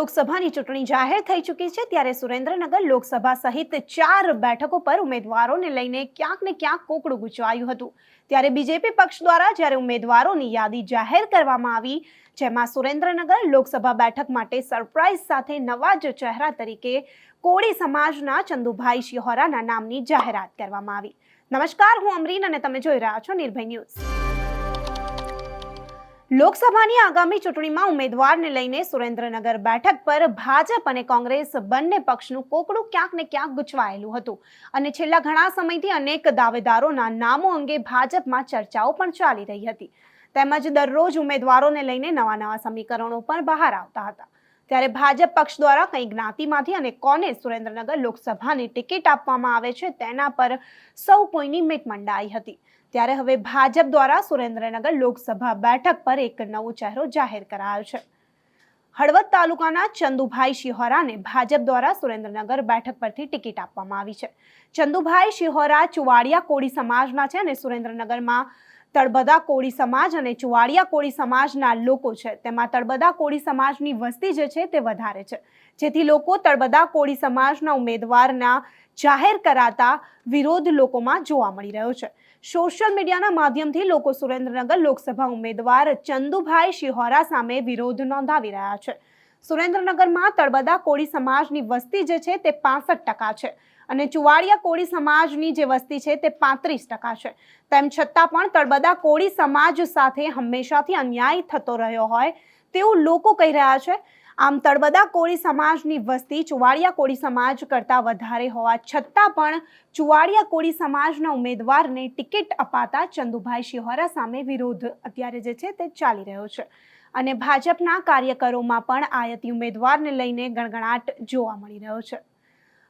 લોકસભાની ચૂંટણી જાહેર થઈ ચૂકી છે ત્યારે સુરેન્દ્રનગર લોકસભા સહિત 4 બેઠકો પર ઉમેદવારોને લઈને ક્યાંક ને ક્યાંક કોકડું ગુંચવાયું હતું। ત્યારે બીજેપી પક્ષ દ્વારા જ્યારે ઉમેદવારોની યાદી જાહેર કરવામાં આવી, જેમાં સુરેન્દ્રનગર લોકસભા બેઠક માટે સરપ્રાઇઝ સાથે નવા જ ચહેરા તરીકે કોળી સમાજના ચંદુભાઈ શિહોરાના નામની જાહેરાત કરવામાં આવી। નમસ્કાર, હું અમરીન અને તમે જોઈ રહ્યા છો નિર્ભય ન્યૂઝ। લોકસભાની આગામી ચૂંટણીમાં ઉમેદવારને લઈને સુરેન્દ્રનગર બેઠક પર ભાજપ અને કોંગ્રેસ બંને પક્ષનું કોકડું ક્યાંક ને ક્યાંક ગૂંચવાયેલું હતું અને છેલ્લા ઘણા સમયથી અનેક દાવેદારોના નામો અંગે ભાજપમાં ચર્ચાઓ પણ ચાલી રહી હતી। તેમજ દરરોજ ઉમેદવારોને લઈને નવા સમીકરણો પણ બહાર આવતા હતા। ત્યારે ભાજપ પક્ષ દ્વારા કઈ જ્ઞાતિમાંથી અને કોને સુરેન્દ્રનગર લોકસભાની ટિકિટ આપવામાં આવે છે તેના પર સૌ કોઈની મીટ મંડાઈ હતી। ત્યારે હવે ભાજપ દ્વારા સુરેન્દ્રનગર લોકસભા બેઠક પર એક નવો ચહેરો જાહેર કરાયો છે। હળવદ તાલુકાના ચંદુભાઈ શિહોરાને ભાજપ દ્વારા સુરેન્દ્રનગર બેઠક પરથી ટિકિટ આપવામાં આવી છે। ચંદુભાઈ શિહોરા ચુવાડિયા કોળી સમાજના છે અને સુરેન્દ્રનગરમાં તળબદા કોળી સમાજ અને ચુવાડિયા કોળી સમાજના લોકો છે। તેમાં તળબદા કોળી સમાજની વસ્તી જે છે તે વધારે છે, જેથી લોકો તળબદા કોળી સમાજના ઉમેદવારના જાહેર કરાતા વિરોધ લોકોમાં જોવા મળી રહ્યો છે। સોશિયલ મીડિયાના માધ્યમથી લોકો સુરેન્દ્રનગર લોકસભા ઉમેદવાર ચંદુભાઈ શિહોરા સામે વિરોધ નોંધાવી રહ્યા છે। સુરેન્દ્રનગરમાં તળબદા કોળી સમાજની વસ્તી જે છે તે 65% છે અને ચુવાડિયા કોળી સમાજની જે વસ્તી છે તે 35% છે। તેમ છતાં પણ તળબદા કોળી સમાજ સાથે હંમેશાથી અન્યાય થતો રહ્યો હોય તેવું લોકો કહી રહ્યા છે। આમ તળબદા કોળી સમાજની વસ્તી ચુવાડિયા કોળી સમાજ કરતાં વધારે હોવા છતાં પણ ચુવાડિયા કોળી સમાજના ઉમેદવારને ટિકિટ અપાતા ચંદુભાઈ શિહોરા સામે વિરોધ અત્યારે જે છે તે ચાલી રહ્યો છે અને ભાજપના કાર્યકરોમાં પણ આયતી ઉમેદવારને લઈને ગણગણાટ જોવા મળી રહ્યો છે।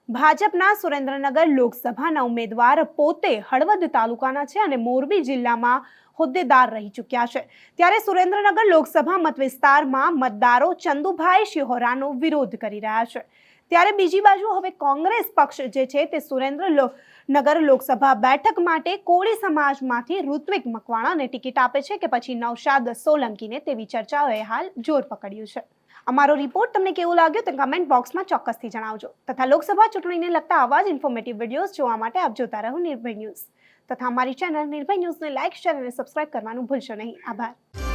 ભાજપના સુરેન્દ્રનગર લોકસભાના ઉમેદવાર પોતે હળવદ તાલુકાના છે અને મોરબી જિલ્લામાં હોદ્દેદાર રહી ચૂક્યા છે। ત્યારે સુરેન્દ્રનગર લોકસભા મતવિસ્તારમાં મતદારો ચંદુભાઈ શિહોરાનો વિરોધ કરી રહ્યા છે। ત્યારે બીજી બાજુ હવે કોંગ્રેસ પક્ષ જે છે તે સુરેન્દ્રનગર લોકસભા બેઠક માટે કોળી સમાજમાંથી ઋત્વિક મકવાણાને ટિકિટ આપે છે કે પછી નૌશાદ સોલંકીને, તેવી ચર્ચાઓએ હાલ જોર પકડ્યું છે। અમારો રિપોર્ટ તમને કેવો લાગ્યો તે કમેન્ટ બોક્સમાં ચોક્કસથી જણાવજો તથા લોકસભા ચૂંટણીને લગતા આવા જ ઇન્ફોર્મેટિવ વિડીયોઝ જોવા માટે આપ જોતા રહો નિર્ભય ન્યૂઝ તથા અમારી ચેનલ નિર્ભય ન્યૂઝને લાઇક, શેર અને સબસ્ક્રાઇબ કરવાનું ભૂલશો નહીં। આભાર।